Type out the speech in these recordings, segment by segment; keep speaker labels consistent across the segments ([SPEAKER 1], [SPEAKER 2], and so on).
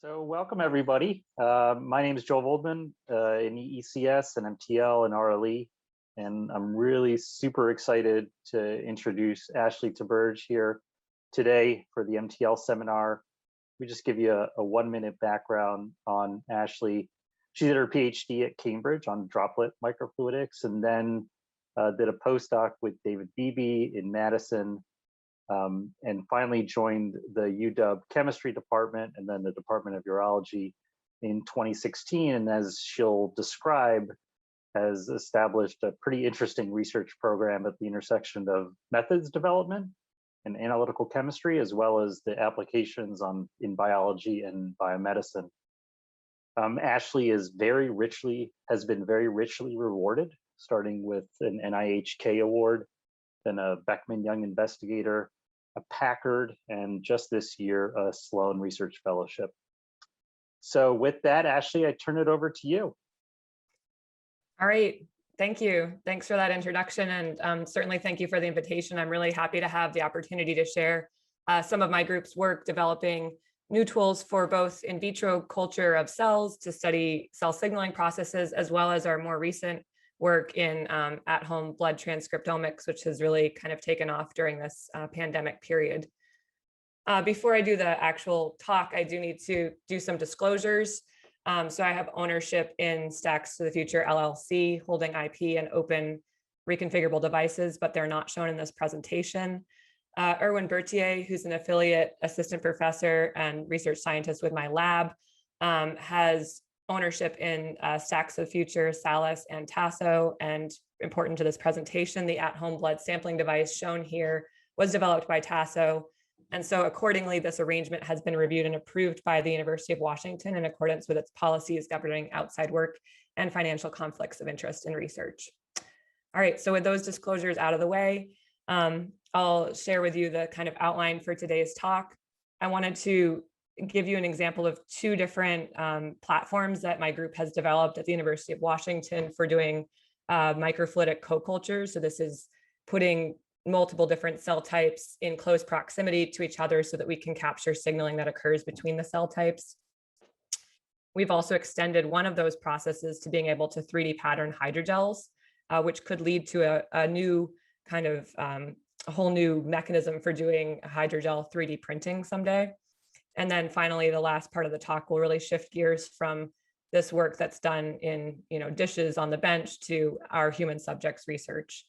[SPEAKER 1] So welcome everybody. My name is Joel Voldman in ECS and MTL and RLE, and I'm really super excited to introduce Ashleigh Theberge here today for the MTL seminar. We just give you a 1-minute background on Ashleigh. She did her PhD at Cambridge on droplet microfluidics, and then did a postdoc with David Beebe in Madison. And finally joined the UW chemistry department and then the Department of Urology in 2016. And as she'll describe, has established a pretty interesting research program at the intersection of methods development and analytical chemistry, as well as the applications in biology and biomedicine. Ashleigh has been very richly rewarded, starting with an NIH-K award, then a Beckman Young Investigator, a Packard, and just this year, a Sloan Research Fellowship. So with that, Ashleigh, I turn it over to you.
[SPEAKER 2] All right, thank you. Thanks for that introduction, and certainly thank you for the invitation. I'm really happy to have the opportunity to share some of my group's work developing new tools for both in vitro culture of cells to study cell signaling processes, as well as our more recent work in at-home blood transcriptomics, which has really kind of taken off during this pandemic period. Before I do the actual talk, I do need to do some disclosures. So I have ownership in Stacks to the Future LLC, holding IP and open reconfigurable devices, but they're not shown in this presentation. Erwin Berthier, who's an affiliate assistant professor and research scientist with my lab, has ownership in Stacks of the Future, Salus, and Tasso. And important to this presentation, the at-home blood sampling device shown here was developed by Tasso. And so accordingly, this arrangement has been reviewed and approved by the University of Washington in accordance with its policies governing outside work and financial conflicts of interest in research. All right, so with those disclosures out of the way, I'll share with you the kind of outline for today's talk. I wanted to give you an example of two different platforms that my group has developed at the University of Washington for doing microfluidic co-cultures. So this is putting multiple different cell types in close proximity to each other so that we can capture signaling that occurs between the cell types. We've also extended one of those processes to being able to 3D pattern hydrogels, which could lead to a new kind of a whole new mechanism for doing hydrogel 3D printing someday. And then finally, the last part of the talk will really shift gears from this work that's done in dishes on the bench to our human subjects research.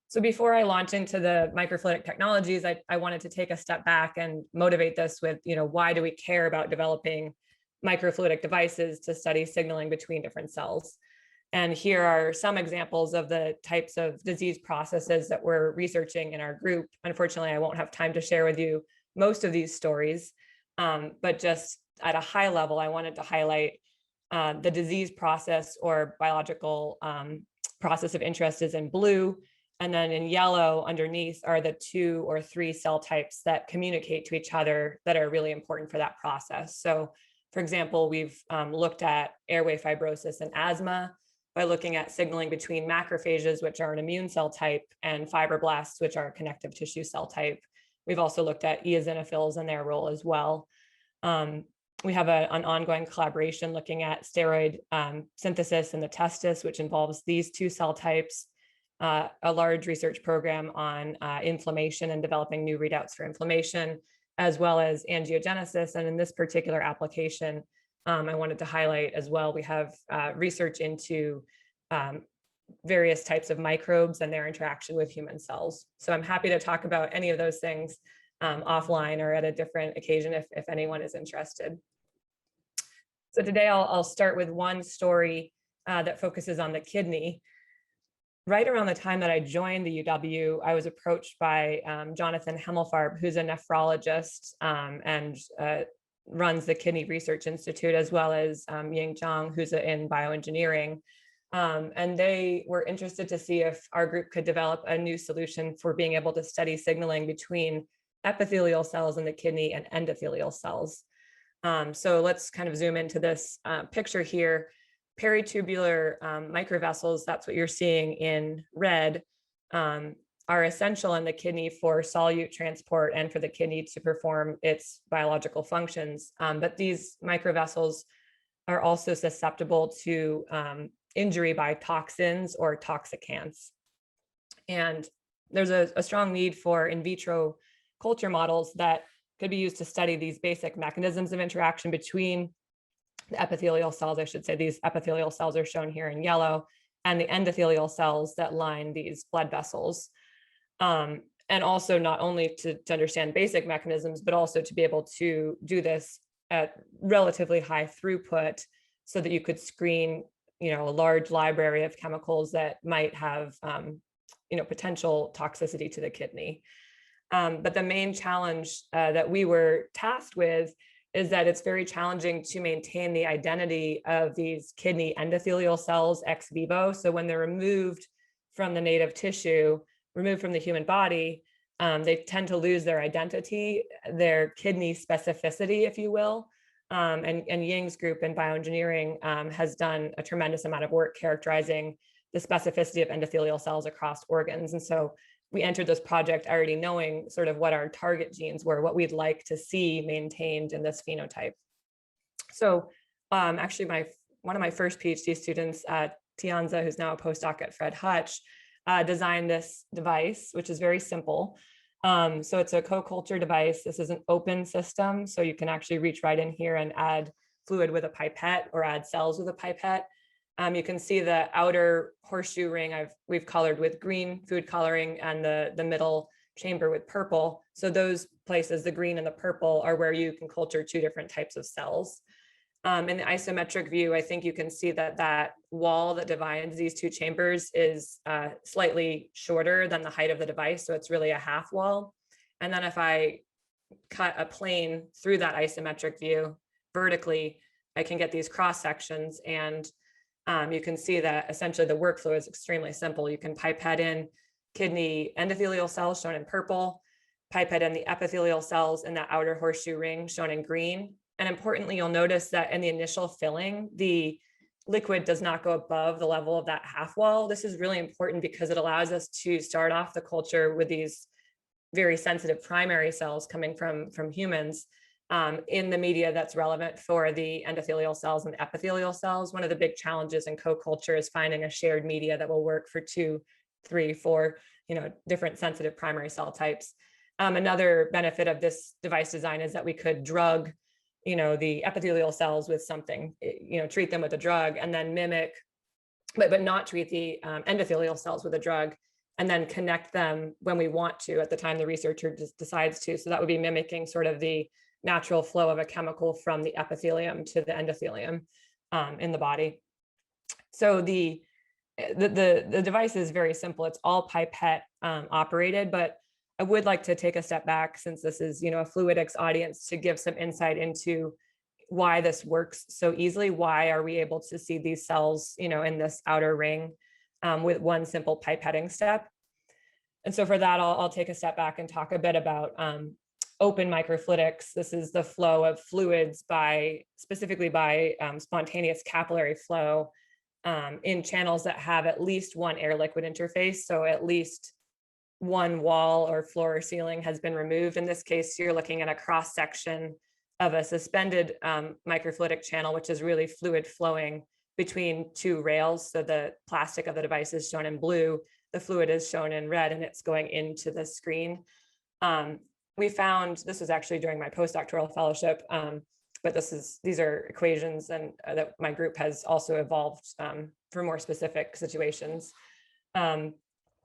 [SPEAKER 2] So before I launch into the microfluidic technologies, I wanted to take a step back and motivate this with, why do we care about developing microfluidic devices to study signaling between different cells? And here are some examples of the types of disease processes that we're researching in our group. Unfortunately, I won't have time to share with you most of these stories, but just at a high level, I wanted to highlight the disease process or biological process of interest is in blue. And then in yellow underneath are the 2 or 3 cell types that communicate to each other that are really important for that process. So for example, we've looked at airway fibrosis and asthma by looking at signaling between macrophages, which are an immune cell type, and fibroblasts, which are a connective tissue cell type. We've also looked at eosinophils and their role as well. We have an ongoing collaboration looking at steroid synthesis in the testis, which involves these 2 cell types, a large research program on inflammation and developing new readouts for inflammation, as well as angiogenesis. And in this particular application, I wanted to highlight as well, we have research into various types of microbes and their interaction with human cells. So I'm happy to talk about any of those things offline or at a different occasion if anyone is interested. So today I'll start with one story that focuses on the kidney. Right around the time that I joined the UW, I was approached by Jonathan Hemmelfarb, who's a nephrologist and runs the Kidney Research Institute, as well as Ying Zhang, who's in bioengineering. And they were interested to see if our group could develop a new solution for being able to study signaling between epithelial cells in the kidney and endothelial cells. So let's kind of zoom into this picture here. Peritubular microvessels, that's what you're seeing in red, are essential in the kidney for solute transport and for the kidney to perform its biological functions. But these microvessels are also susceptible to injury by toxins or toxicants. And there's a strong need for in vitro culture models that could be used to study these basic mechanisms of interaction between the epithelial cells. I should say these epithelial cells are shown here in yellow, and the endothelial cells that line these blood vessels. And also not only to understand basic mechanisms, but also to be able to do this at relatively high throughput so that you could screen, a large library of chemicals that might have, potential toxicity to the kidney. But the main challenge that we were tasked with is that it's very challenging to maintain the identity of these kidney endothelial cells ex vivo. So when they're removed from the native tissue, removed from the human body, they tend to lose their identity, their kidney specificity, if you will. And Ying's group in bioengineering has done a tremendous amount of work characterizing the specificity of endothelial cells across organs. And so we entered this project already knowing sort of what our target genes were, what we'd like to see maintained in this phenotype. So actually one of my first PhD students, Tianza, who's now a postdoc at Fred Hutch, designed this device, which is very simple. So it's a co-culture device. This is an open system. So you can actually reach right in here and add fluid with a pipette or add cells with a pipette. You can see the outer horseshoe ring we've colored with green food coloring and the middle chamber with purple. So those places, the green and the purple, are where you can culture two different types of cells. In the isometric view, I think you can see that wall that divides these two chambers is slightly shorter than the height of the device. So it's really a half wall. And then if I cut a plane through that isometric view vertically, I can get these cross sections, and you can see that essentially the workflow is extremely simple. You can pipette in kidney endothelial cells shown in purple, pipette in the epithelial cells in the outer horseshoe ring shown in green. And importantly, you'll notice that in the initial filling, the liquid does not go above the level of that half wall. This is really important because it allows us to start off the culture with these very sensitive primary cells coming from humans in the media that's relevant for the endothelial cells and epithelial cells. One of the big challenges in co-culture is finding a shared media that will work for 2, 3, 4, different sensitive primary cell types. Another benefit of this device design is that we could drug, the epithelial cells with something, treat them with a drug and then mimic, but not treat the endothelial cells with a drug, and then connect them when we want to at the time the researcher decides to. So that would be mimicking sort of the natural flow of a chemical from the epithelium to the endothelium in the body. So the device is very simple. It's all pipette operated, but I would like to take a step back, since this is, a fluidics audience, to give some insight into why this works so easily. Why are we able to see these cells, in this outer ring with one simple pipetting step? And so for that, I'll take a step back and talk a bit about open microfluidics. This is the flow of fluids specifically by spontaneous capillary flow in channels that have at least one air liquid interface. So at least one wall or floor or ceiling has been removed. In this case, you're looking at a cross section of a suspended microfluidic channel, which is really fluid flowing between two rails. So the plastic of the device is shown in blue, the fluid is shown in red, and it's going into the screen. We found, this was actually during my postdoctoral fellowship, but these are equations and that my group has also evolved for more specific situations.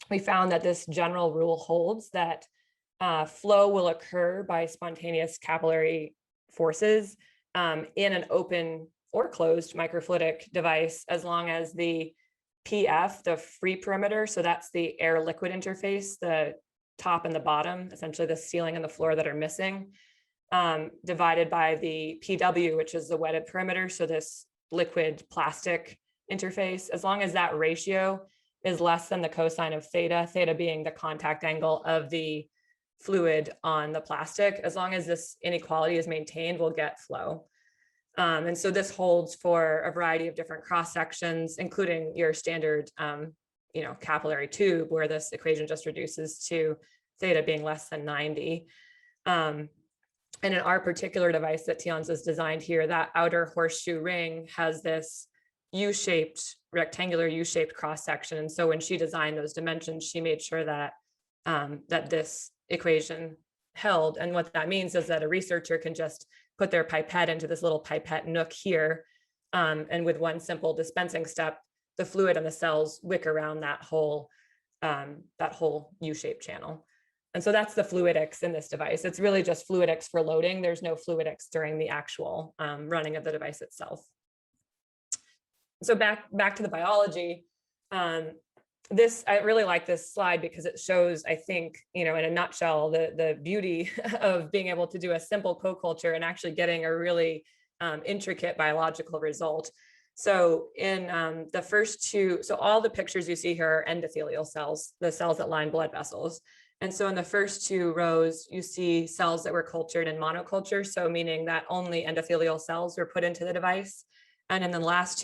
[SPEAKER 2] We found that this general rule holds, that flow will occur by spontaneous capillary forces in an open or closed microfluidic device, as long as the PF, the free perimeter, so that's the air liquid interface, the top and the bottom, essentially the ceiling and the floor that are missing, divided by the PW, which is the wetted perimeter, so this liquid plastic interface, as long as that ratio is less than the cosine of theta, theta being the contact angle of the fluid on the plastic, as long as this inequality is maintained, we'll get flow. And so this holds for a variety of different cross sections, including your standard capillary tube where this equation just reduces to theta being less than 90. And in our particular device that Tian's is designed here, that outer horseshoe ring has this U-shaped, rectangular U-shaped cross-section. And so when she designed those dimensions, she made sure that that this equation held. And what that means is that a researcher can just put their pipette into this little pipette nook here. And with one simple dispensing step, the fluid and the cells wick around that whole U-shaped channel. And so that's the fluidics in this device. It's really just fluidics for loading. There's no fluidics during the actual running of the device itself. So back to the biology. I really like this slide because it shows, I think, in a nutshell, the beauty of being able to do a simple co-culture and actually getting a really intricate biological result. So in the first two, so all the pictures you see here are endothelial cells, the cells that line blood vessels. And so in the first two rows, you see cells that were cultured in monoculture, so meaning that only endothelial cells were put into the device. And in the last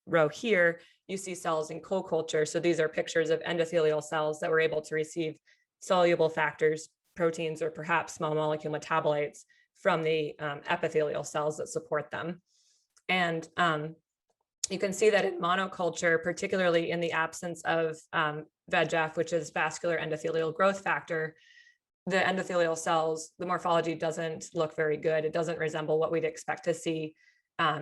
[SPEAKER 2] row here, you see cells in co-culture. So these are pictures of endothelial cells that were able to receive soluble factors, proteins, or perhaps small molecule metabolites from the epithelial cells that support them. And you can see that in monoculture, particularly in the absence of VEGF, which is vascular endothelial growth factor, the endothelial cells, the morphology doesn't look very good. It doesn't resemble what we'd expect to see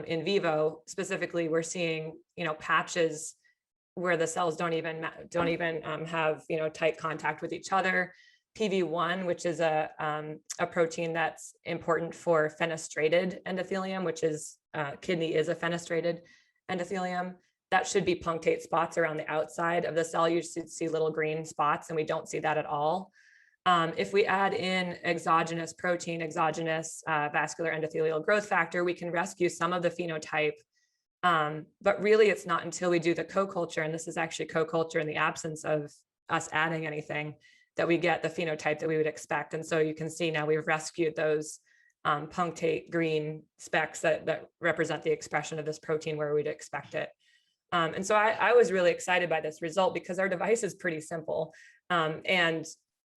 [SPEAKER 2] in vivo. Specifically, we're seeing, patches where the cells don't even have, tight contact with each other. PV1, which is a protein that's important for fenestrated endothelium, which is kidney is a fenestrated endothelium. That should be punctate spots around the outside of the cell. You should see little green spots, and we don't see that at all. If we add in exogenous protein, exogenous vascular endothelial growth factor, we can rescue some of the phenotype. But really, it's not until we do the co-culture, and this is actually co-culture in the absence of us adding anything, that we get the phenotype that we would expect. And so you can see now we've rescued those punctate green specks that represent the expression of this protein where we'd expect it. And so I was really excited by this result because our device is pretty simple. And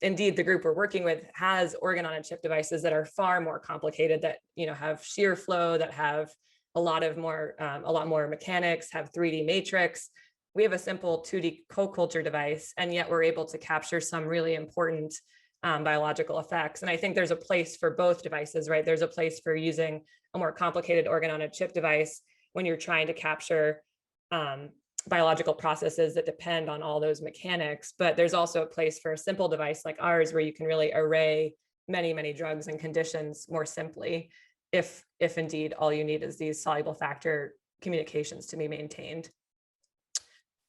[SPEAKER 2] indeed, the group we're working with has organ-on-a-chip devices that are far more complicated, that have shear flow, that have a lot more mechanics, have 3D matrix. We have a simple 2D co-culture device, and yet we're able to capture some really important biological effects. And I think there's a place for both devices, right? There's a place for using a more complicated organ-on-a-chip device when you're trying to capture biological processes that depend on all those mechanics. But there's also a place for a simple device like ours where you can really array many, many drugs and conditions more simply, if indeed all you need is these soluble factor communications to be maintained.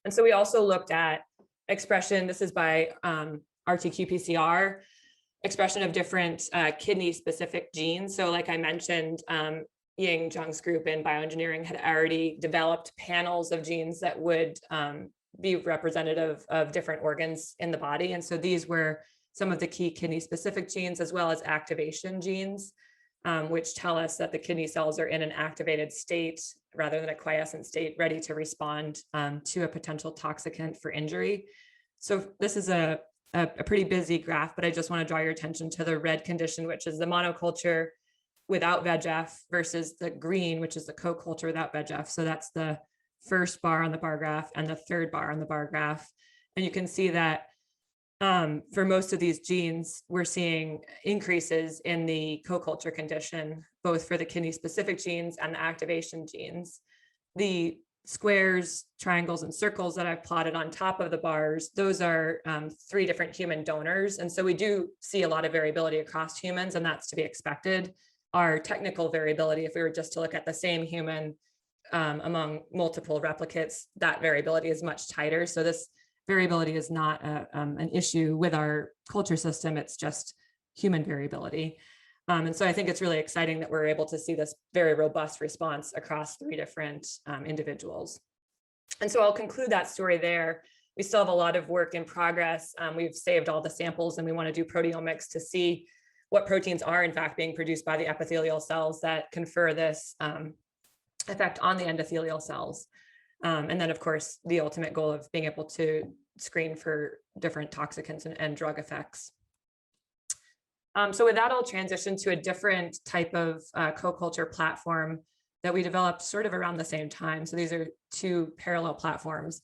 [SPEAKER 2] And so we also looked at expression. This is by RT-qPCR, expression of different kidney-specific genes. So like I mentioned, Ying Zhang's group in bioengineering had already developed panels of genes that would be representative of different organs in the body. And so these were some of the key kidney-specific genes, as well as activation genes, which tell us that the kidney cells are in an activated state rather than a quiescent state, ready to respond to a potential toxicant for injury. So this is a pretty busy graph, but I just want to draw your attention to the red condition, which is the monoculture without VEGF, versus the green, which is the co-culture without VEGF. So that's the first bar on the bar graph and the third bar on the bar graph. And you can see that for most of these genes, we're seeing increases in the co-culture condition, both for the kidney-specific genes and the activation genes. The squares, triangles, and circles that I've plotted on top of the bars, those are 3 different human donors. And so we do see a lot of variability across humans, and that's to be expected. Our technical variability, if we were just to look at the same human among multiple replicates, that variability is much tighter. So this variability is not an issue with our culture system, it's just human variability. And so I think it's really exciting that we're able to see this very robust response across 3 different individuals. And so I'll conclude that story there. We still have a lot of work in progress. We've saved all the samples, and we want to do proteomics to see what proteins are in fact being produced by the epithelial cells that confer this effect on the endothelial cells. And then, of course, the ultimate goal of being able to screen for different toxicants and drug effects. So with that, I'll transition to a different type of co-culture platform that we developed sort of around the same time. So these are two parallel platforms.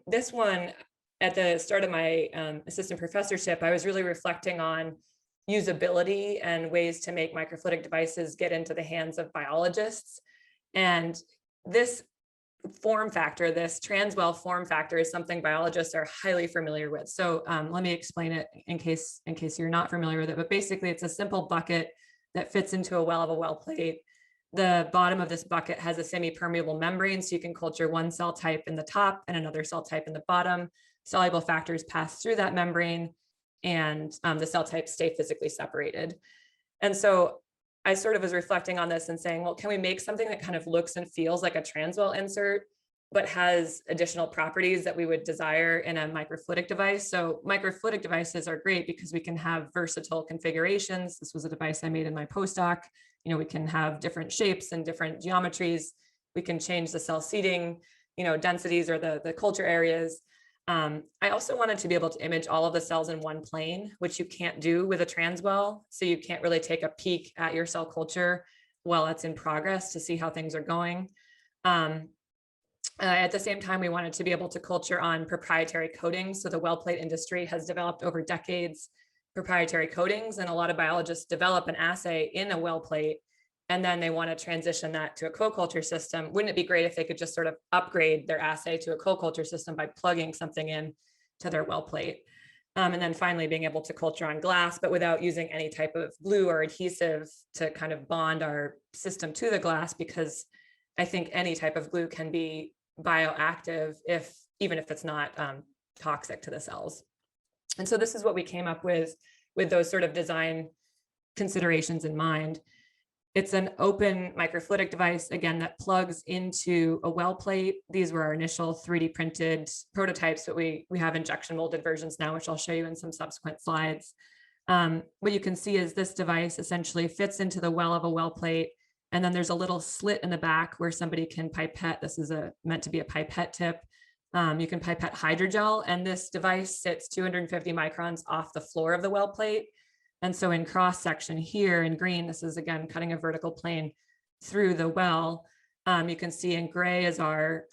[SPEAKER 2] This one, at the start of my assistant professorship, I was really reflecting on usability and ways to make microfluidic devices get into the hands of biologists. And this form factor, this transwell form factor, is something biologists are highly familiar with. So let me explain it in case you're not familiar with it. But basically, it's a simple bucket that fits into a well of a well plate. The bottom of this bucket has a semi-permeable membrane, so you can culture one cell type in the top and another cell type in the bottom. Soluble factors pass through that membrane, and the cell types stay physically separated. And so I sort of was reflecting on this and saying, well, can we make something that kind of looks and feels like a transwell insert, but has additional properties that we would desire in a microfluidic device? So microfluidic devices are great because we can have versatile configurations. This was a device I made in my postdoc. You know, we can have different shapes and different geometries. We can change the cell seating, you know, densities or the culture areas. I also wanted to be able to image all of the cells in one plane, which you can't do with a transwell. So you can't really take a peek at your cell culture while it's in progress to see how things are going. At the same time, we wanted to be able to culture on proprietary coatings. So the well plate industry has developed over decades proprietary coatings, and a lot of biologists develop an assay in a well plate, and then they want to transition that to a co-culture system. Wouldn't it be great if they could just sort of upgrade their assay to a co-culture system by plugging something in to their well plate? And then finally being able to culture on glass, but without using any type of glue or adhesive to kind of bond our system to the glass, because I think any type of glue can be bioactive even if it's not toxic to the cells. And so this is what we came up with those sort of design considerations in mind. It's an open microfluidic device, again, that plugs into a well plate. These were our initial 3D printed prototypes, but we have injection molded versions now, which I'll show you in some subsequent slides. What you can see is this device essentially fits into the well of a well plate. And then there's a little slit in the back where somebody can pipette. This is meant to be a pipette tip. You can pipette hydrogel, and this device sits 250 microns off the floor of the well plate. And so in cross section here in green, this is again cutting a vertical plane through the well. You can see in gray is our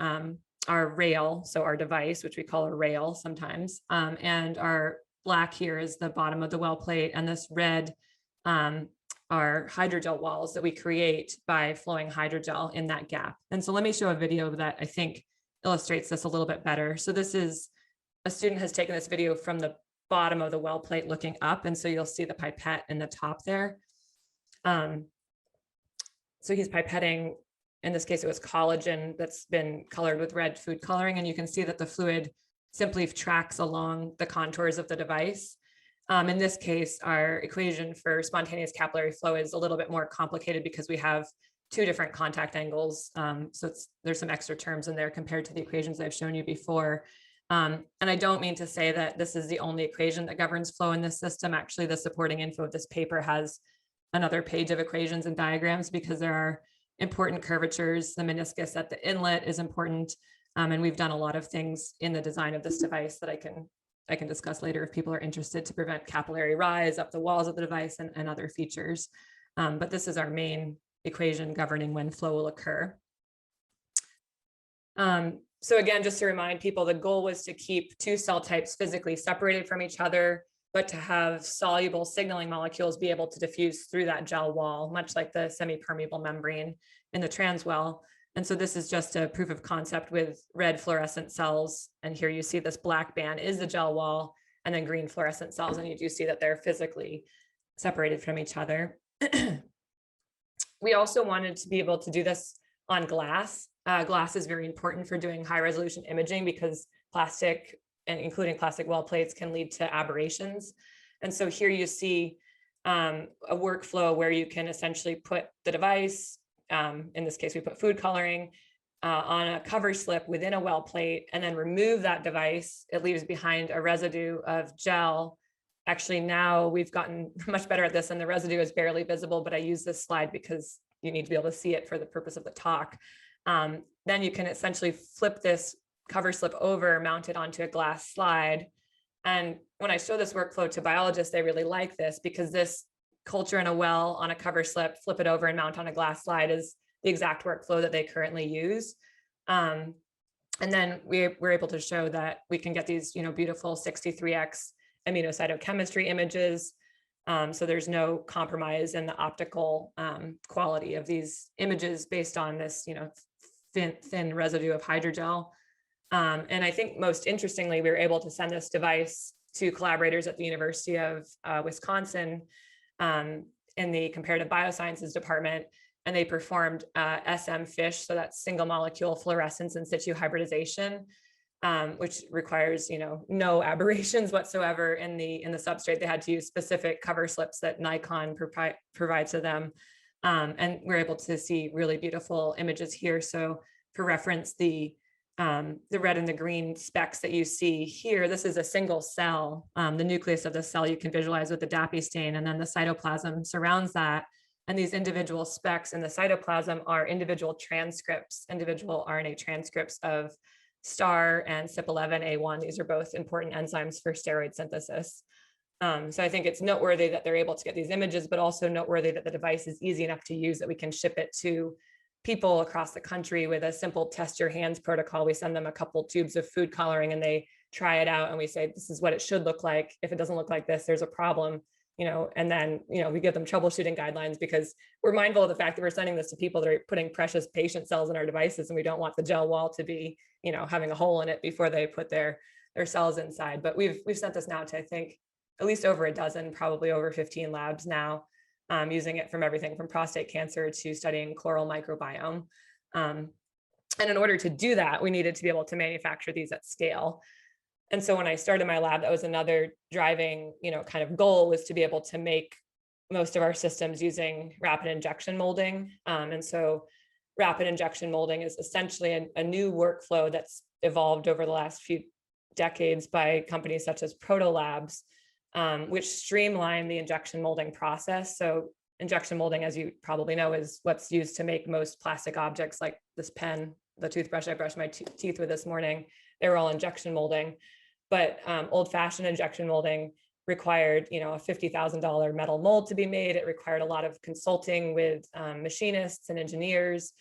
[SPEAKER 2] rail, so our device, which we call a rail sometimes. And our black here is the bottom of the well plate, and this red are hydrogel walls that we create by flowing hydrogel in that gap. And so let me show a video that I think illustrates this a little bit better. So this is, a student has taken this video from the bottom of the well plate looking up, and so you'll see the pipette in the top there. So he's pipetting, in this case it was collagen that's been colored with red food coloring, and you can see that the fluid simply tracks along the contours of the device. In this case, our equation for spontaneous capillary flow is a little bit more complicated because we have two different contact angles. So there's some extra terms in there compared to the equations I've shown you before. And I don't mean to say that this is the only equation that governs flow in this system. Actually, the supporting info of this paper has another page of equations and diagrams because there are important curvatures. The meniscus at the inlet is important. And we've done a lot of things in the design of this device that I can discuss later if people are interested, to prevent capillary rise up the walls of the device and other features. But this is our main equation governing when flow will occur. So again, just to remind people, the goal was to keep two cell types physically separated from each other, but to have soluble signaling molecules be able to diffuse through that gel wall, much like the semi-permeable membrane in the transwell. And so this is just a proof of concept with red fluorescent cells. And here you see this black band is the gel wall, and then green fluorescent cells. And you do see that they're physically separated from each other. We also wanted to be able to do this on glass. Glass is very important for doing high resolution imaging because plastic, and including plastic well plates, can lead to aberrations. And so here you see a workflow where you can essentially put the device, in this case, we put food coloring on a cover slip within a well plate, and then remove that device. It leaves behind a residue of gel. Actually, now we've gotten much better at this, and the residue is barely visible, but I use this slide because you need to be able to see it for the purpose of the talk. Then you can essentially flip this cover slip over, mount it onto a glass slide. And when I show this workflow to biologists, they really like this because this culture in a well on a cover slip, flip it over and mount on a glass slide is the exact workflow that they currently use. And then we're able to show that we can get these, beautiful 63x immunocytochemistry images. So there's no compromise in the optical quality of these images based on this, thin residue of hydrogel. And I think most interestingly, we were able to send this device to collaborators at the University of Wisconsin in the comparative biosciences department, and they performed SM FISH, so that's single molecule fluorescence in situ hybridization, which requires no aberrations whatsoever in the substrate. They had to use specific cover slips that Nikon provides to them, and we're able to see really beautiful images here. So for reference, the red and the green specks that you see here, this is a single cell. The nucleus of the cell you can visualize with the DAPI stain, and then the cytoplasm surrounds that. And these individual specks in the cytoplasm are individual transcripts, individual RNA transcripts of STAR and CYP11A1. These are both important enzymes for steroid synthesis. So I think it's noteworthy that they're able to get these images, but also noteworthy that the device is easy enough to use, that we can ship it to people across the country with a simple test your hands protocol. We send them a couple tubes of food coloring and they try it out, and we say, this is what it should look like. If it doesn't look like this, there's a problem, and then, we give them troubleshooting guidelines, because we're mindful of the fact that we're sending this to people that are putting precious patient cells in our devices, and we don't want the gel wall to be, having a hole in it before they put their cells inside. But we've sent this now to, I think, at least over a dozen, probably over 15 labs now, using it from everything from prostate cancer to studying coral microbiome. And in order to do that, we needed to be able to manufacture these at scale. And so when I started my lab, that was another driving, kind of goal, was to be able to make most of our systems using rapid injection molding. And so rapid injection molding is essentially a new workflow that's evolved over the last few decades by companies such as Proto Labs, which streamline the injection molding process. So injection molding, as you probably know, is what's used to make most plastic objects, like this pen, the toothbrush I brushed my teeth with this morning. They were all injection molding. But old-fashioned injection molding required, a $50,000 metal mold to be made. It required a lot of consulting with machinists and engineers.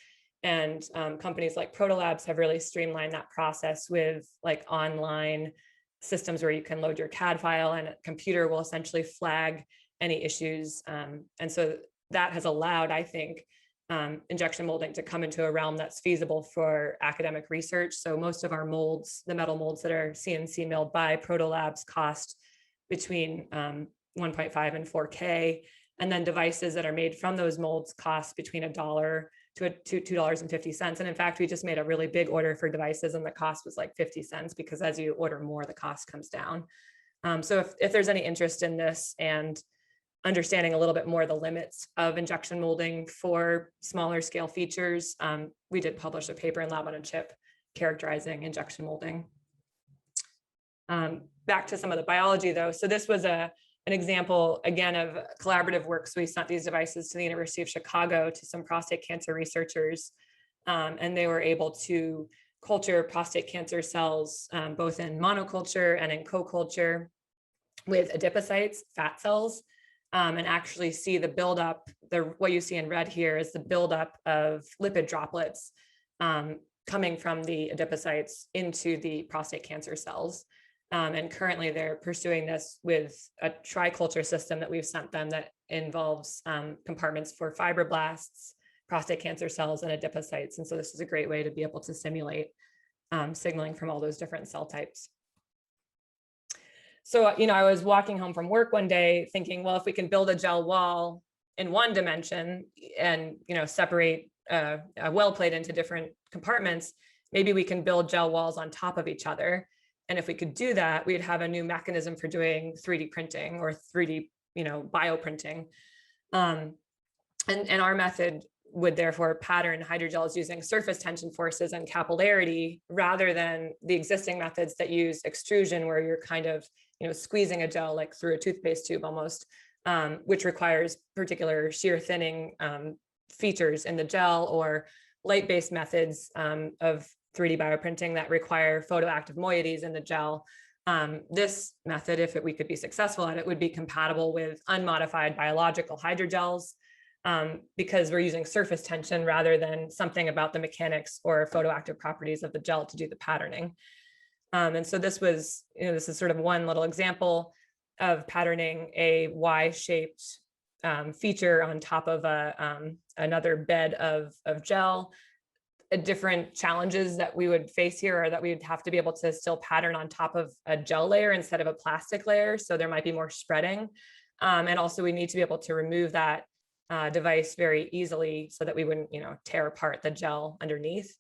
[SPEAKER 2] And companies like Proto Labs have really streamlined that process with like online systems where you can load your CAD file and a computer will essentially flag any issues. And so that has allowed, I think, injection molding to come into a realm that's feasible for academic research. So most of our molds, the metal molds that are CNC milled by Proto Labs, cost between 1.5 and 4K. And then devices that are made from those molds cost between $1 to $2.50. And in fact, we just made a really big order for devices and the cost was like 50 cents, because as you order more, the cost comes down. So if there's any interest in this and understanding a little bit more the limits of injection molding for smaller scale features, we did publish a paper in Lab on a Chip characterizing injection molding. Back to some of the biology though. So this was an example, again, of collaborative work. So we sent these devices to the University of Chicago to some prostate cancer researchers, and they were able to culture prostate cancer cells, both in monoculture and in co-culture with adipocytes, fat cells, and actually see the buildup. What you see in red here is the buildup of lipid droplets coming from the adipocytes into the prostate cancer cells. And currently they're pursuing this with a triculture system that we've sent them that involves compartments for fibroblasts, prostate cancer cells, and adipocytes. And so this is a great way to be able to simulate signaling from all those different cell types. So, I was walking home from work one day thinking, well, if we can build a gel wall in one dimension and, separate a well plate into different compartments, maybe we can build gel walls on top of each other. And if we could do that, we'd have a new mechanism for doing 3D printing or 3D, bioprinting. And our method would therefore pattern hydrogels using surface tension forces and capillarity, rather than the existing methods that use extrusion, where you're kind of, squeezing a gel like through a toothpaste tube almost, which requires particular shear thinning features in the gel, or light-based methods of 3D bioprinting that require photoactive moieties in the gel. This method, if we could be successful at it, would be compatible with unmodified biological hydrogels because we're using surface tension rather than something about the mechanics or photoactive properties of the gel to do the patterning. And so this was, this is sort of one little example of patterning a Y-shaped feature on top of another bed of gel. Different challenges that we would face here are that we would have to be able to still pattern on top of a gel layer instead of a plastic layer. So there might be more spreading. And also we need to be able to remove that device very easily so that we wouldn't, tear apart the gel underneath.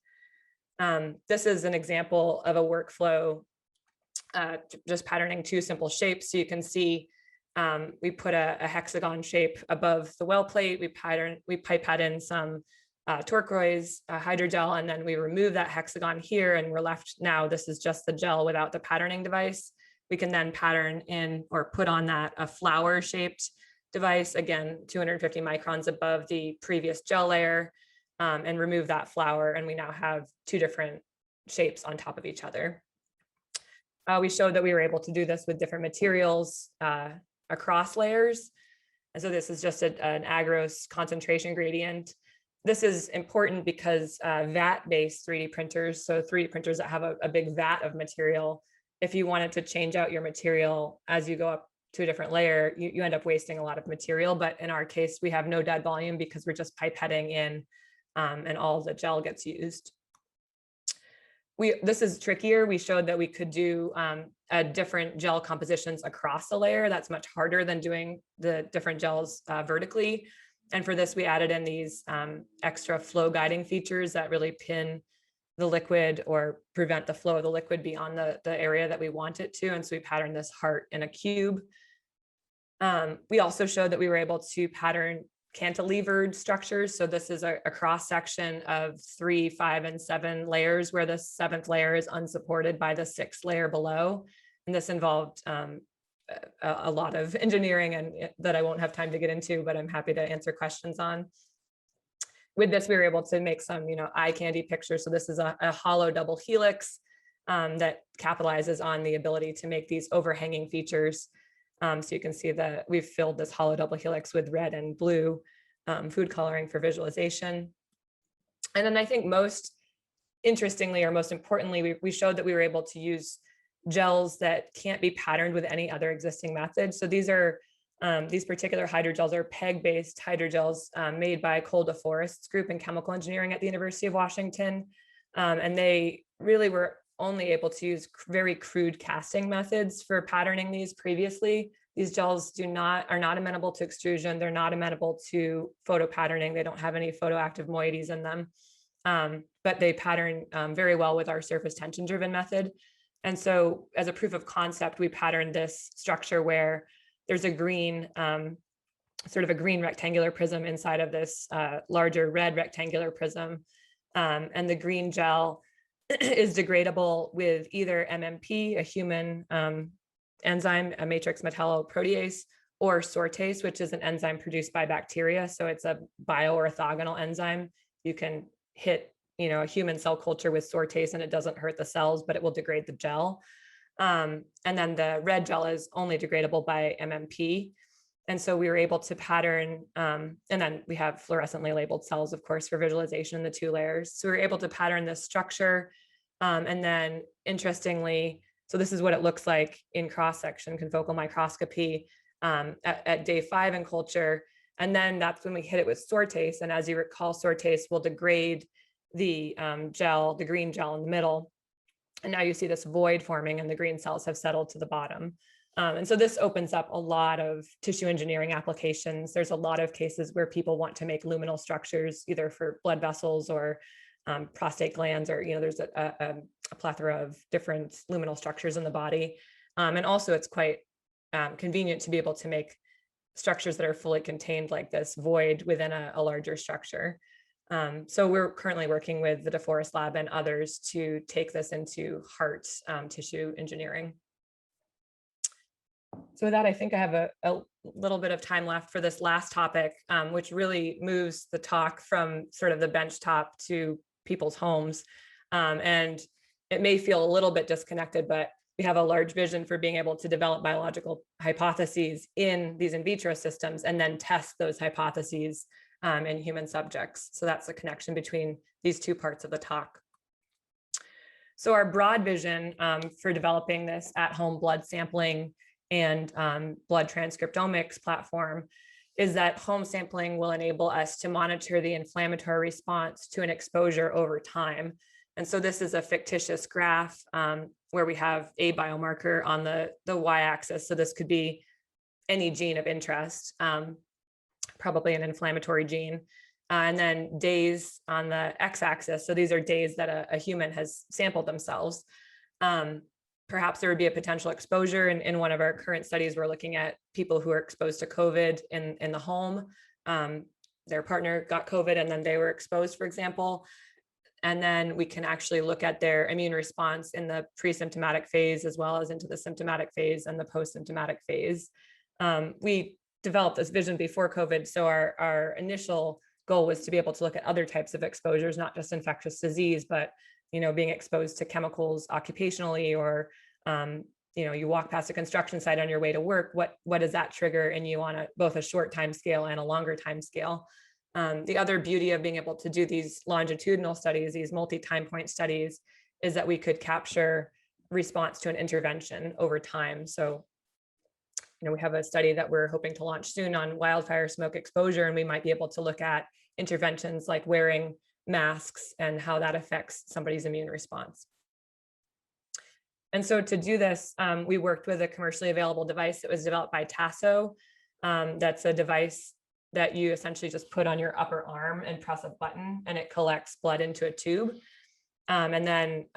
[SPEAKER 2] This is an example of a workflow, just patterning two simple shapes. So you can see we put a hexagon shape above the well plate. We pipette in some turquoise hydrogel, and then we remove that hexagon here, and we're left now, this is just the gel without the patterning device. We can then pattern in or put on that a flower shaped device, again, 250 microns above the previous gel layer, and remove that flower. And we now have two different shapes on top of each other. We showed that we were able to do this with different materials across layers. And so this is just an agarose concentration gradient. This is important because vat-based 3D printers, so 3D printers that have a big vat of material, if you wanted to change out your material as you go up to a different layer, you end up wasting a lot of material. But in our case, we have no dead volume because we're just pipetting in and all the gel gets used. This is trickier. We showed that we could do different gel compositions across the layer. That's much harder than doing the different gels vertically. And for this, we added in these extra flow guiding features that really pin the liquid or prevent the flow of the liquid beyond the area that we want it to. And so we patterned this heart in a cube. We also showed that we were able to pattern cantilevered structures. So this is a cross section of 3, 5, and 7 layers where the 7th layer is unsupported by the 6th layer below. And this involved a lot of engineering and that I won't have time to get into, but I'm happy to answer questions on. With this, we were able to make some, eye candy pictures. So this is a hollow double helix that capitalizes on the ability to make these overhanging features. So you can see that we've filled this hollow double helix with red and blue food coloring for visualization. And then I think most interestingly, or most importantly, we showed that we were able to use gels that can't be patterned with any other existing method. So these are these particular hydrogels are PEG-based hydrogels made by Cole DeForest's group in chemical engineering at the University of Washington. And they really were only able to use very crude casting methods for patterning these previously. These gels are not amenable to extrusion. They're not amenable to photo patterning. They don't have any photoactive moieties in them, but they pattern very well with our surface tension driven method. And so as a proof of concept, we patterned this structure where there's a green, sort of a green rectangular prism inside of this larger red rectangular prism. And the green gel is degradable with either MMP, a human enzyme, a matrix metalloprotease, or sortase, which is an enzyme produced by bacteria. So it's a bioorthogonal enzyme. You can hit a human cell culture with sortase and it doesn't hurt the cells, but it will degrade the gel. And then the red gel is only degradable by MMP. And so we were able to pattern, and then we have fluorescently labeled cells, of course, for visualization in the 2 layers. So we were able to pattern this structure. And then interestingly, so this is what it looks like in cross-section confocal microscopy at day 5 in culture. And then that's when we hit it with sortase. And as you recall, sortase will degrade the gel, the green gel in the middle. And now you see this void forming and the green cells have settled to the bottom. And so this opens up a lot of tissue engineering applications. There's a lot of cases where people want to make luminal structures, either for blood vessels or prostate glands, or there's a plethora of different luminal structures in the body. And also it's quite convenient to be able to make structures that are fully contained like this void within a larger structure. So we're currently working with the DeForest Lab and others to take this into heart tissue engineering. So with that, I think I have a little bit of time left for this last topic, which really moves the talk from sort of the benchtop to people's homes. And it may feel a little bit disconnected, but we have a large vision for being able to develop biological hypotheses in these in vitro systems and then test those hypotheses in human subjects. So that's the connection between these two parts of the talk. So our broad vision for developing this at-home blood sampling and blood transcriptomics platform is that home sampling will enable us to monitor the inflammatory response to an exposure over time. And so this is a fictitious graph where we have a biomarker on the y-axis. So this could be any gene of interest, probably an inflammatory gene. And then days on the x-axis. So these are days that a human has sampled themselves. Perhaps there would be a potential exposure. In one of our current studies, we're looking at people who are exposed to COVID in the home. Their partner got COVID and then they were exposed, for example. And then we can actually look at their immune response in the pre-symptomatic phase, as well as into the symptomatic phase and the post-symptomatic phase. We developed this vision before COVID. So our initial goal was to be able to look at other types of exposures, not just infectious disease, but being exposed to chemicals occupationally, or you walk past a construction site on your way to work. What does that trigger in you on both a short time scale and a longer time scale? The other beauty of being able to do these longitudinal studies, these multi-time point studies, is that we could capture response to an intervention over time. So, we have a study that we're hoping to launch soon on wildfire smoke exposure, and we might be able to look at interventions like wearing masks and how that affects somebody's immune response. And so to do this, we worked with a commercially available device that was developed by Tasso. That's a device that you essentially just put on your upper arm and press a button, and it collects blood into a tube. And then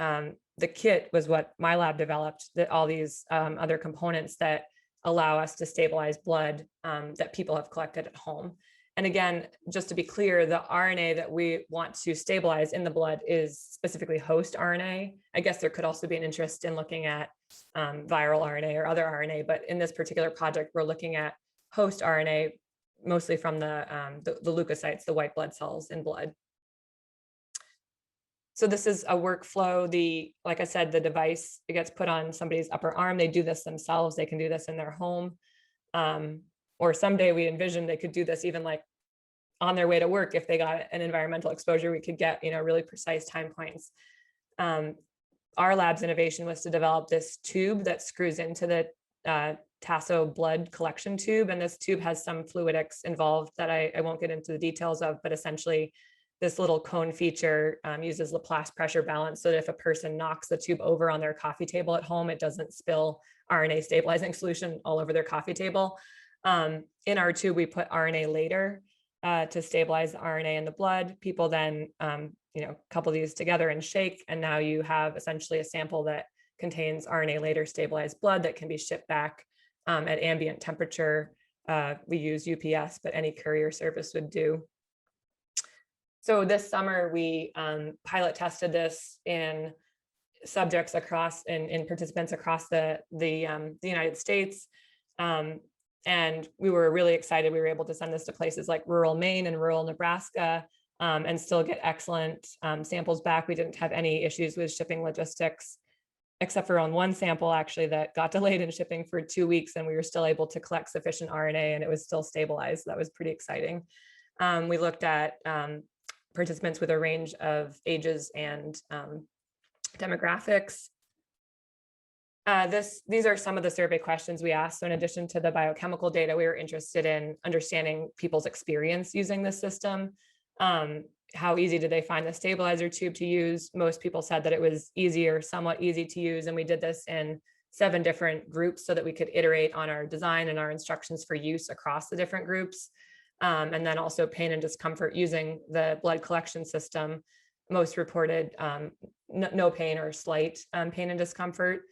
[SPEAKER 2] the kit was what my lab developed, that all these other components that allow us to stabilize blood that people have collected at home. And again, just to be clear, the RNA that we want to stabilize in the blood is specifically host RNA. I guess there could also be an interest in looking at viral RNA or other RNA, but in this particular project, we're looking at host RNA, mostly from the leukocytes, the white blood cells in blood. So this is a workflow. Like I said, the device, it gets put on somebody's upper arm. They do this themselves. They can do this in their home. Or someday we envision they could do this even like on their way to work. If they got an environmental exposure, we could get, really precise time points. Our lab's innovation was to develop this tube that screws into the Tasso blood collection tube. And this tube has some fluidics involved that I won't get into the details of, but essentially this little cone feature uses Laplace pressure balance so that if a person knocks the tube over on their coffee table at home, it doesn't spill RNA stabilizing solution all over their coffee table. In our tube, we put RNA later to stabilize the RNA in the blood. People then, couple these together and shake, and now you have essentially a sample that contains RNA later stabilized blood that can be shipped back at ambient temperature. We use UPS, but any courier service would do. So this summer, we pilot tested this in subjects in participants across the United States. And we were really excited. We were able to send this to places like rural Maine and rural Nebraska and still get excellent samples back. We didn't have any issues with shipping logistics, except for on one sample actually that got delayed in shipping for 2 weeks, and we were still able to collect sufficient RNA and it was still stabilized. That was pretty exciting. We looked at participants with a range of ages and demographics. These are some of the survey questions we asked. So in addition to the biochemical data, we were interested in understanding people's experience using this system. How easy did they find the stabilizer tube to use? Most people said that it was easy or somewhat easy to use. And we did this in 7 different groups so that we could iterate on our design and our instructions for use across the different groups. And then also pain and discomfort using the blood collection system. Most reported no pain or slight pain and discomfort.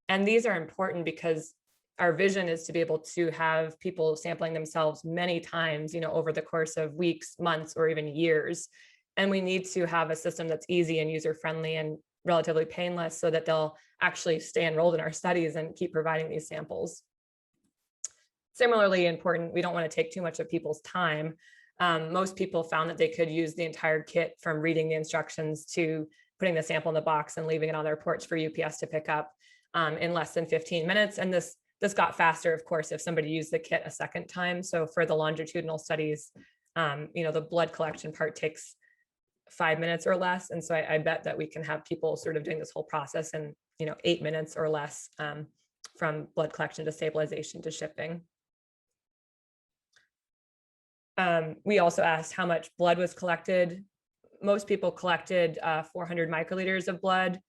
[SPEAKER 2] And these are important because our vision is to be able to have people sampling themselves many times, over the course of weeks, months, or even years. And we need to have a system that's easy and user-friendly and relatively painless so that they'll actually stay enrolled in our studies and keep providing these samples. Similarly important, we don't want to take too much of people's time. Most people found that they could use the entire kit from reading the instructions to putting the sample in the box and leaving it on their porch for UPS to pick up in less than 15 minutes. And this got faster, of course, if somebody used the kit a second time. So for the longitudinal studies, the blood collection part takes 5 minutes or less. And so I bet that we can have people sort of doing this whole process in 8 minutes or less from blood collection to stabilization to shipping. We also asked how much blood was collected. Most people collected 400 microliters of blood.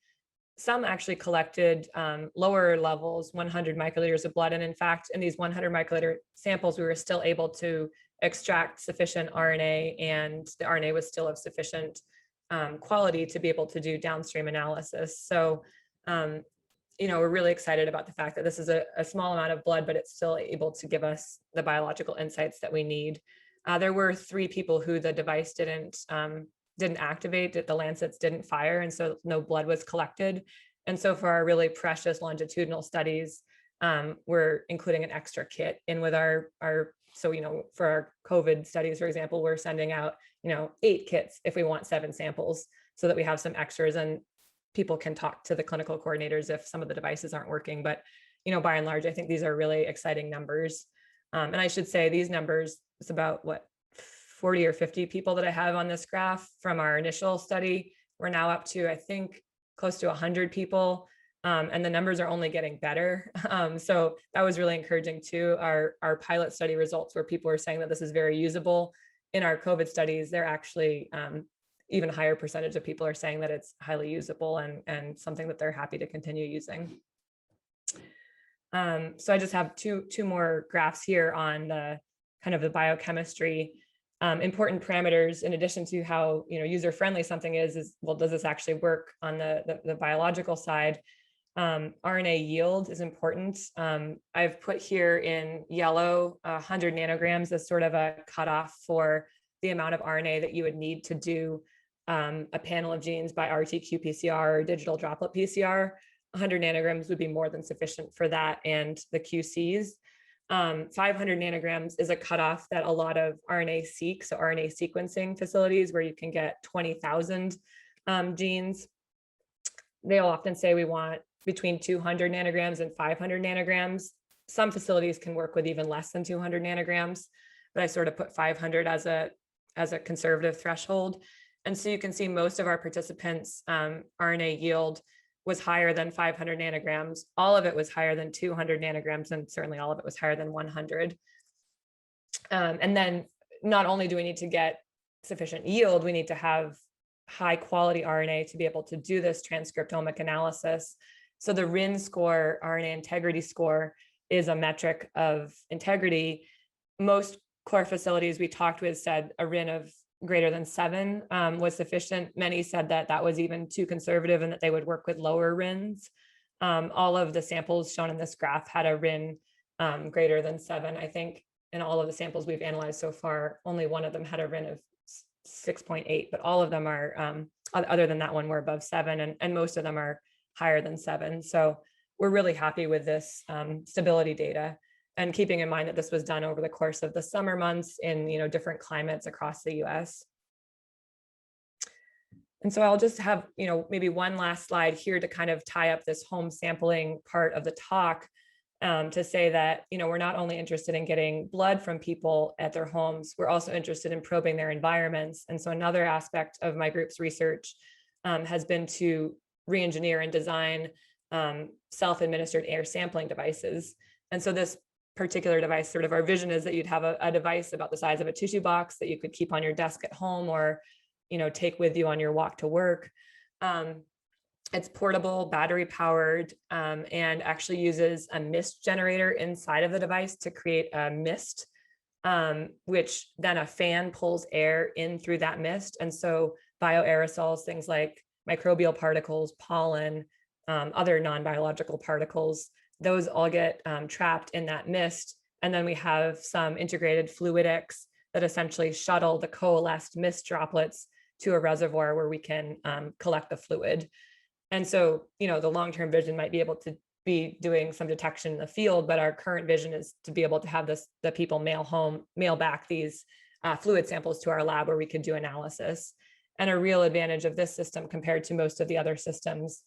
[SPEAKER 2] Some actually collected lower levels, 100 microliters of blood. And in fact, in these 100 microliter samples, we were still able to extract sufficient RNA, and the RNA was still of sufficient quality to be able to do downstream analysis. So, we're really excited about the fact that this is a small amount of blood, but it's still able to give us the biological insights that we need. There were 3 people who the device didn't activate, that the lancets didn't fire, and so no blood was collected. And so for our really precious longitudinal studies, we're including an extra kit in with our so for our COVID studies, for example, we're sending out 8 kits if we want 7 samples, so that we have some extras and people can talk to the clinical coordinators if some of the devices aren't working. But by and large, I think these are really exciting numbers. And I should say these numbers, it's about 40 or 50 people that I have on this graph from our initial study. We're now up to, I think, close to 100 people, and the numbers are only getting better. So that was really encouraging too. Our pilot study results, where people were saying that this is very usable. In our COVID studies, they're actually even higher percentage of people are saying that it's highly usable and something that they're happy to continue using. So I just have two more graphs here on the kind of the biochemistry. Important parameters, in addition to how user-friendly something is, well, does this actually work on the biological side? RNA yield is important. I've put here in yellow 100 nanograms as sort of a cutoff for the amount of RNA that you would need to do a panel of genes by RT-qPCR or digital droplet PCR. 100 nanograms would be more than sufficient for that and the QCs. 500 nanograms is a cutoff that a lot of RNA-seq, so RNA sequencing facilities where you can get 20,000 genes, they'll often say we want between 200 nanograms and 500 nanograms. Some facilities can work with even less than 200 nanograms, but I sort of put 500 as a conservative threshold. And so you can see most of our participants' RNA yield was higher than 500 nanograms. All of it was higher than 200 nanograms, and certainly all of it was higher than 100. And then not only do we need to get sufficient yield, we need to have high quality RNA to be able to do this transcriptomic analysis. So the RIN score, RNA integrity score, is a metric of integrity. Most core facilities we talked with said a RIN of greater than 7 was sufficient. Many said that that was even too conservative and that they would work with lower RINs. All of the samples shown in this graph had a RIN greater than 7. I think in all of the samples we've analyzed so far, only one of them had a RIN of 6.8, but all of them are, other than that one, were above 7, and most of them are higher than 7. So we're really happy with this stability data, and keeping in mind that this was done over the course of the summer months in different climates across the US. And so I'll just have maybe one last slide here to kind of tie up this home sampling part of the talk, to say that we're not only interested in getting blood from people at their homes, we're also interested in probing their environments. And so another aspect of my group's research has been to re-engineer and design self-administered air sampling devices. And so this particular device, sort of our vision is that you'd have a device about the size of a tissue box that you could keep on your desk at home, or take with you on your walk to work. It's portable, battery powered, and actually uses a mist generator inside of the device to create a mist, which then a fan pulls air in through that mist. And so bioaerosols, things like microbial particles, pollen, other non-biological particles, those all get trapped in that mist. And then we have some integrated fluidics that essentially shuttle the coalesced mist droplets to a reservoir where we can collect the fluid. And so, the long-term vision might be able to be doing some detection in the field, but our current vision is to be able to have the people mail back these fluid samples to our lab where we could do analysis. And a real advantage of this system compared to most of the other systems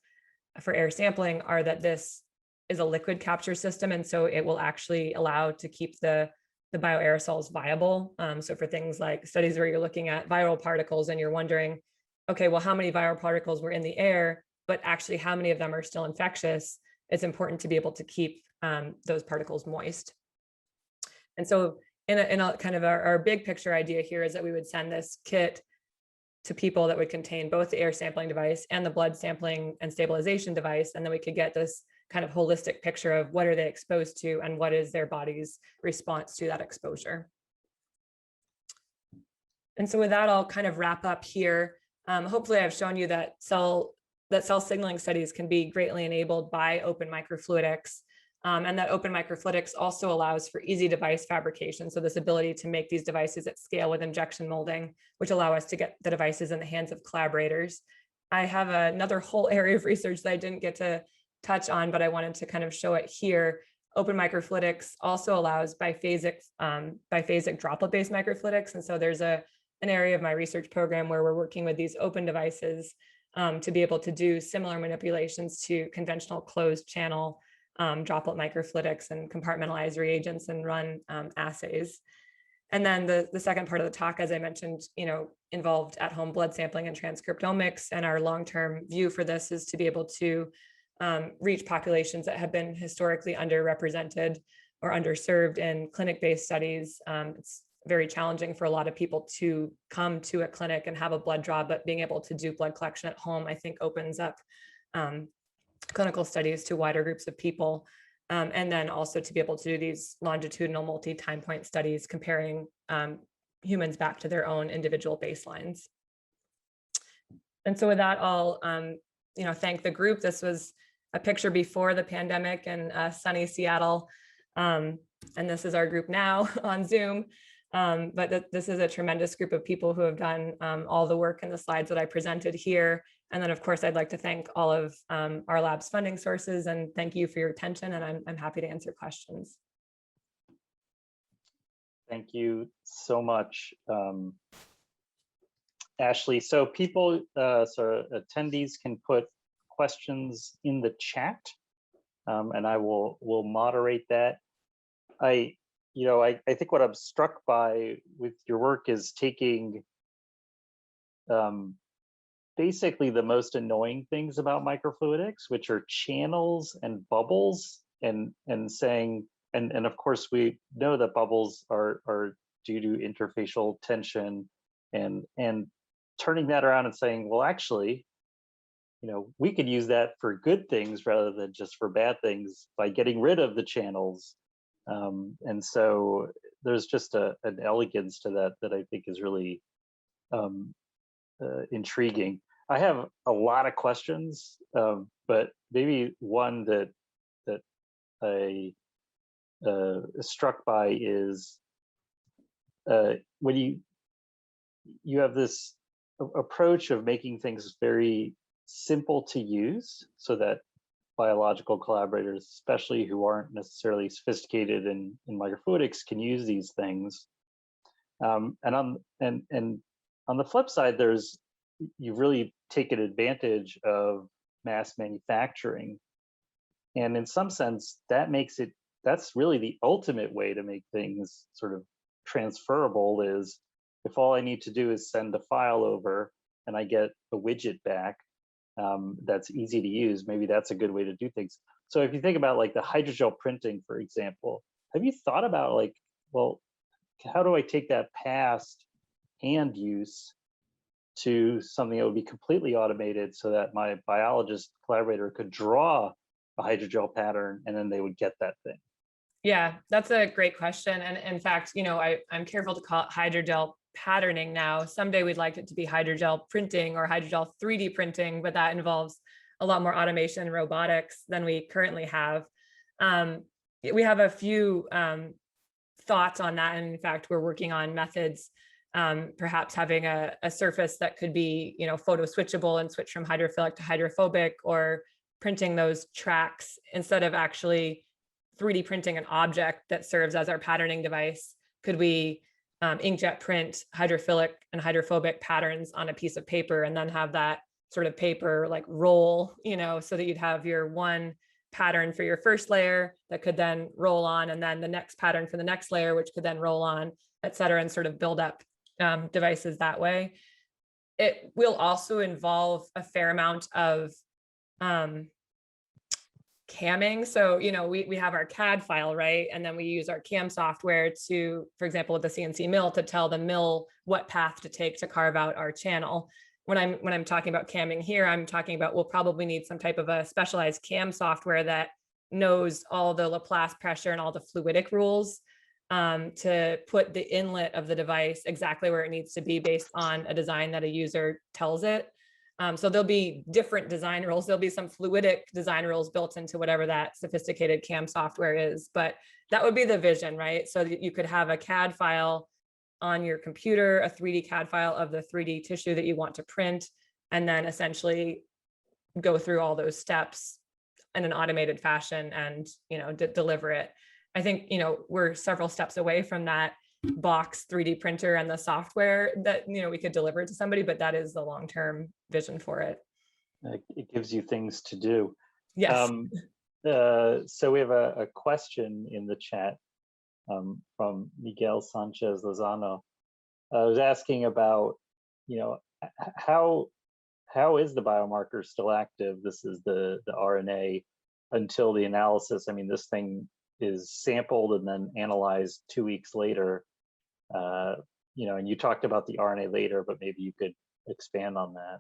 [SPEAKER 2] for air sampling are that this is a liquid capture system. And so it will actually allow to keep the bioaerosols viable. So for things like studies where you're looking at viral particles and you're wondering, okay, well, how many viral particles were in the air, but actually how many of them are still infectious? It's important to be able to keep those particles moist. And so in a kind of our big picture idea here is that we would send this kit to people that would contain both the air sampling device and the blood sampling and stabilization device. And then we could get this kind of holistic picture of what are they exposed to and what is their body's response to that exposure. And so with that, I'll kind of wrap up here. Hopefully I've shown you that cell signaling studies can be greatly enabled by open microfluidics, and that open microfluidics also allows for easy device fabrication. So this ability to make these devices at scale with injection molding, which allow us to get the devices in the hands of collaborators. I have another whole area of research that I didn't get to touch on, but I wanted to kind of show it here. Open microfluidics also allows biphasic droplet-based microfluidics. And so there's an area of my research program where we're working with these open devices to be able to do similar manipulations to conventional closed channel droplet microfluidics and compartmentalize reagents and run assays. And then the second part of the talk, as I mentioned, involved at-home blood sampling and transcriptomics. And our long-term view for this is to be able to reach populations that have been historically underrepresented or underserved in clinic-based studies. It's very challenging for a lot of people to come to a clinic and have a blood draw, but being able to do blood collection at home, I think opens up clinical studies to wider groups of people. And then also to be able to do these longitudinal multi-time point studies comparing humans back to their own individual baselines. And so with that, I'll thank the group. This was a picture before the pandemic in sunny Seattle. And this is our group now on Zoom. But this is a tremendous group of people who have done all the work in the slides that I presented here. And then, of course, I'd like to thank all of our lab's funding sources and thank you for your attention. And I'm happy to answer questions.
[SPEAKER 1] Thank you so much, Ashleigh. So people, so attendees can put questions in the chat, and I will moderate that. I think what I'm struck by with your work is taking basically the most annoying things about microfluidics, which are channels and bubbles, and saying, and of course we know that bubbles are due to interfacial tension, and turning that around and saying, well, actually, we could use that for good things rather than just for bad things by getting rid of the channels. And so there's just an elegance to that I think is really intriguing. I have a lot of questions, but maybe one that I struck by is when you have this approach of making things very simple to use so that biological collaborators, especially who aren't necessarily sophisticated in microfluidics, can use these things. And on the flip side, you've really taken advantage of mass manufacturing, and in some sense, that's really the ultimate way to make things sort of transferable. Is if all I need to do is send a file over and I get a widget back. That's easy to use. Maybe that's a good way to do things. So if you think about like the hydrogel printing, for example, have you thought about like, well, how do I take that past hand use to something that would be completely automated so that my biologist collaborator could draw a hydrogel pattern and then they would get that thing?
[SPEAKER 2] Yeah, that's a great question. And in fact, I'm careful to call it hydrogel patterning now. Someday we'd like it to be hydrogel printing or hydrogel 3D printing, but that involves a lot more automation and robotics than we currently have. We have a few thoughts on that. And in fact, we're working on methods, perhaps having a surface that could be, photo switchable and switch from hydrophilic to hydrophobic, or printing those tracks instead of actually 3D printing an object that serves as our patterning device? Could we inkjet print hydrophilic and hydrophobic patterns on a piece of paper and then have that sort of paper like roll, so that you'd have your one pattern for your first layer that could then roll on, and then the next pattern for the next layer, which could then roll on, et cetera, and sort of build up devices that way. It will also involve a fair amount of camming. So, we have our CAD file, right? And then we use our CAM software to, for example, with the CNC mill, to tell the mill what path to take to carve out our channel. When I'm talking about camming here, I'm talking about we'll probably need some type of a specialized CAM software that knows all the Laplace pressure and all the fluidic rules to put the inlet of the device exactly where it needs to be based on a design that a user tells it. So there'll be different design rules. There'll be some fluidic design rules built into whatever that sophisticated CAM software is, but that would be the vision, right? So that you could have a CAD file on your computer, a 3D CAD file of the 3D tissue that you want to print, and then essentially go through all those steps in an automated fashion and, deliver it. I think, we're several steps away from that box 3D printer and the software that, we could deliver to somebody, but that is the long-term vision for it.
[SPEAKER 1] It gives you things to do.
[SPEAKER 2] Yes.
[SPEAKER 1] So we have a question in the chat from Miguel Sanchez Lozano. I was asking about, how is the biomarker still active? This is the RNA until the analysis. I mean, this thing is sampled and then analyzed 2 weeks later. And you talked about the RNA later, but maybe you could expand on that.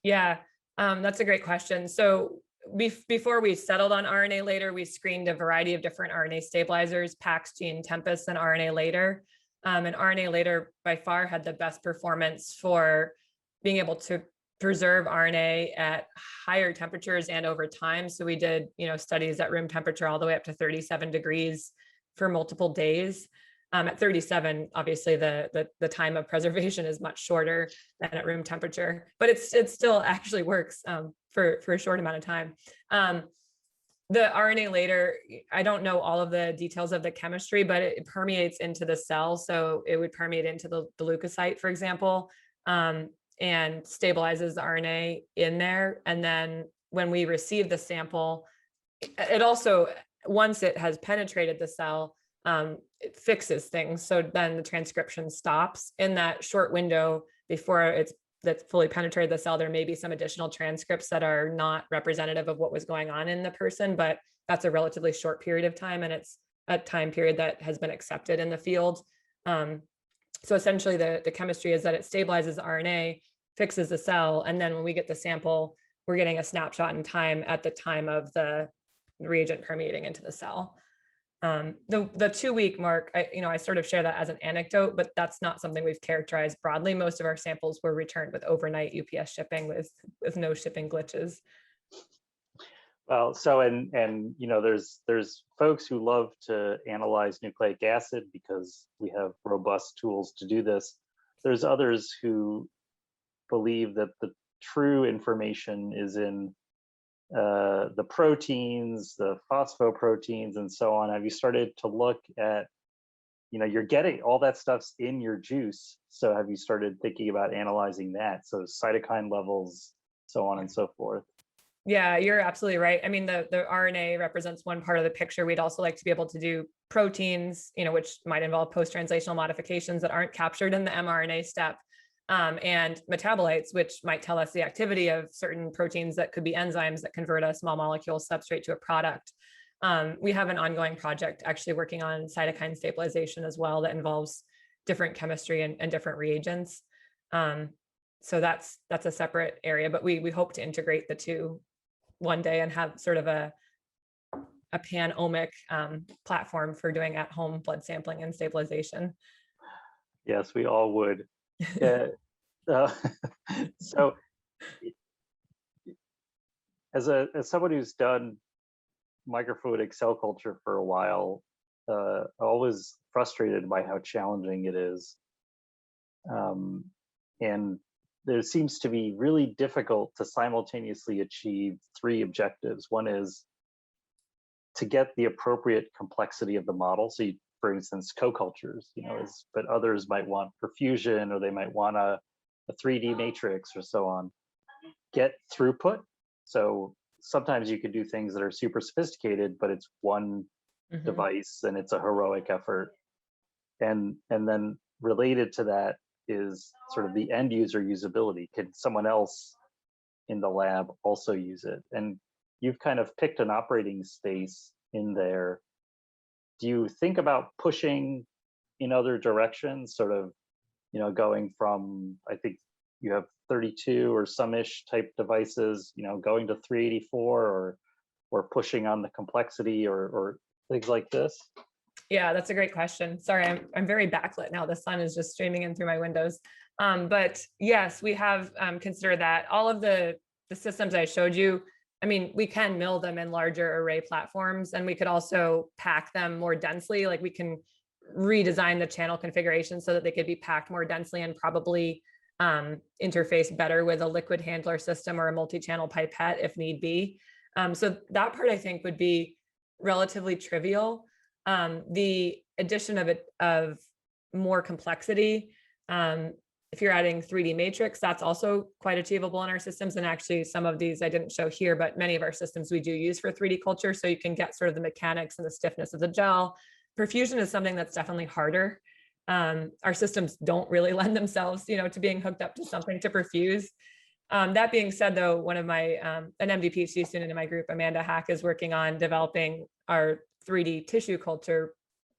[SPEAKER 2] Yeah, that's a great question. So before we settled on RNA later, we screened a variety of different RNA stabilizers, PAX, Gene, Tempest, and RNA later. And RNA later by far had the best performance for being able to preserve RNA at higher temperatures and over time. So we did, studies at room temperature all the way up to 37 degrees for multiple days. At 37, obviously the time of preservation is much shorter than at room temperature, but it still actually works for a short amount of time. The RNA later, I don't know all of the details of the chemistry, but it permeates into the cell. So it would permeate into the leukocyte, for example, and stabilizes the RNA in there. And then when we receive the sample, it also, once it has penetrated the cell, it fixes things. So then the transcription stops in that short window before that's fully penetrated the cell. There may be some additional transcripts that are not representative of what was going on in the person, but that's a relatively short period of time. And it's a time period that has been accepted in the field. So essentially the chemistry is that it stabilizes the RNA, fixes the cell. And then when we get the sample, we're getting a snapshot in time at the time of the reagent permeating into the cell. The 2 week mark, I sort of share that as an anecdote, but that's not something we've characterized broadly. Most of our samples were returned with overnight UPS shipping with no shipping glitches.
[SPEAKER 1] Well, so and there's folks who love to analyze nucleic acid because we have robust tools to do this. There's others who believe that the true information is in the proteins, the phosphoproteins, and so on. Have you started to look at, you're getting all that stuff's in your juice. So have you started thinking about analyzing that? So cytokine levels, so on and so forth.
[SPEAKER 2] Yeah, you're absolutely right. I mean, the RNA represents one part of the picture. We'd also like to be able to do proteins, which might involve post-translational modifications that aren't captured in the mRNA step. And metabolites, which might tell us the activity of certain proteins that could be enzymes that convert a small molecule substrate to a product. We have an ongoing project actually working on cytokine stabilization as well that involves different chemistry and different reagents. So that's a separate area, but we hope to integrate the two one day and have sort of a pan-omic platform for doing at-home blood sampling and stabilization.
[SPEAKER 1] Yes, we all would. So as someone who's done microfluidic cell culture for a while, always frustrated by how challenging it is. And there seems to be really difficult to simultaneously achieve three objectives. One is to get the appropriate complexity of the model. So you, for instance, co-cultures, but others might want perfusion, or they might want a 3D matrix or so on. Get throughput. So sometimes you could do things that are super sophisticated, but it's one device and it's a heroic effort. And then related to that is sort of the end user usability. Can someone else in the lab also use it? And you've kind of picked an operating space in there. Do you think about pushing in other directions, sort of, going from, I think you have 32 or some-ish type devices, going to 384, or pushing on the complexity, or things like this?
[SPEAKER 2] Yeah, that's a great question. Sorry, I'm very backlit now. The sun is just streaming in through my windows. But yes, we have considered that. All of the systems I showed you, I mean, we can mill them in larger array platforms, and we could also pack them more densely. Like we can redesign the channel configuration so that they could be packed more densely and probably interface better with a liquid handler system or a multi-channel pipette if need be. So that part I think would be relatively trivial. The addition of more complexity, if you're adding 3D matrix, that's also quite achievable in our systems. And actually some of these I didn't show here, but many of our systems we do use for 3D culture. So you can get sort of the mechanics and the stiffness of the gel. Perfusion is something that's definitely harder. Our systems don't really lend themselves, to being hooked up to something to perfuse. That being said, though, one of my, an MD PhD student in my group, Amanda Hack, is working on developing our 3D tissue culture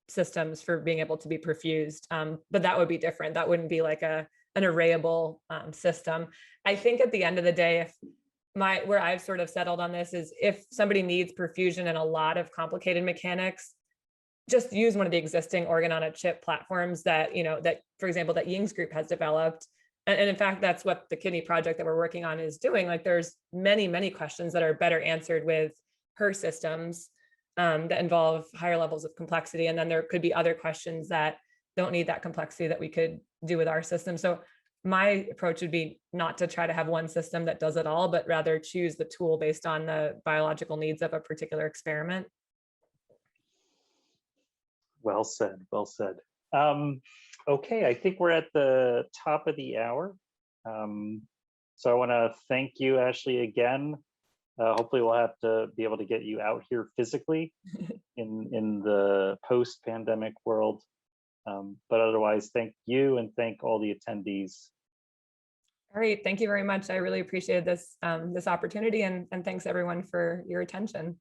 [SPEAKER 2] systems for being able to be perfused. But that would be different. That wouldn't be like an arrayable system. I think at the end of the day, where I've sort of settled on this is if somebody needs perfusion and a lot of complicated mechanics, just use one of the existing organ on a chip platforms that, for example, that Ying's group has developed. And in fact, that's what the kidney project that we're working on is doing. Like there's many, many questions that are better answered with her systems that involve higher levels of complexity. And then there could be other questions that don't need that complexity that we could do with our system. So my approach would be not to try to have one system that does it all, but rather choose the tool based on the biological needs of a particular experiment.
[SPEAKER 1] Well said, well said. Okay, I think we're at the top of the hour. So I want to thank you, Ashleigh, again. Hopefully we'll have to be able to get you out here physically in the post-pandemic world. But otherwise, thank you and thank all the attendees.
[SPEAKER 2] All right, thank you very much. I really appreciated this, this opportunity, and thanks everyone for your attention.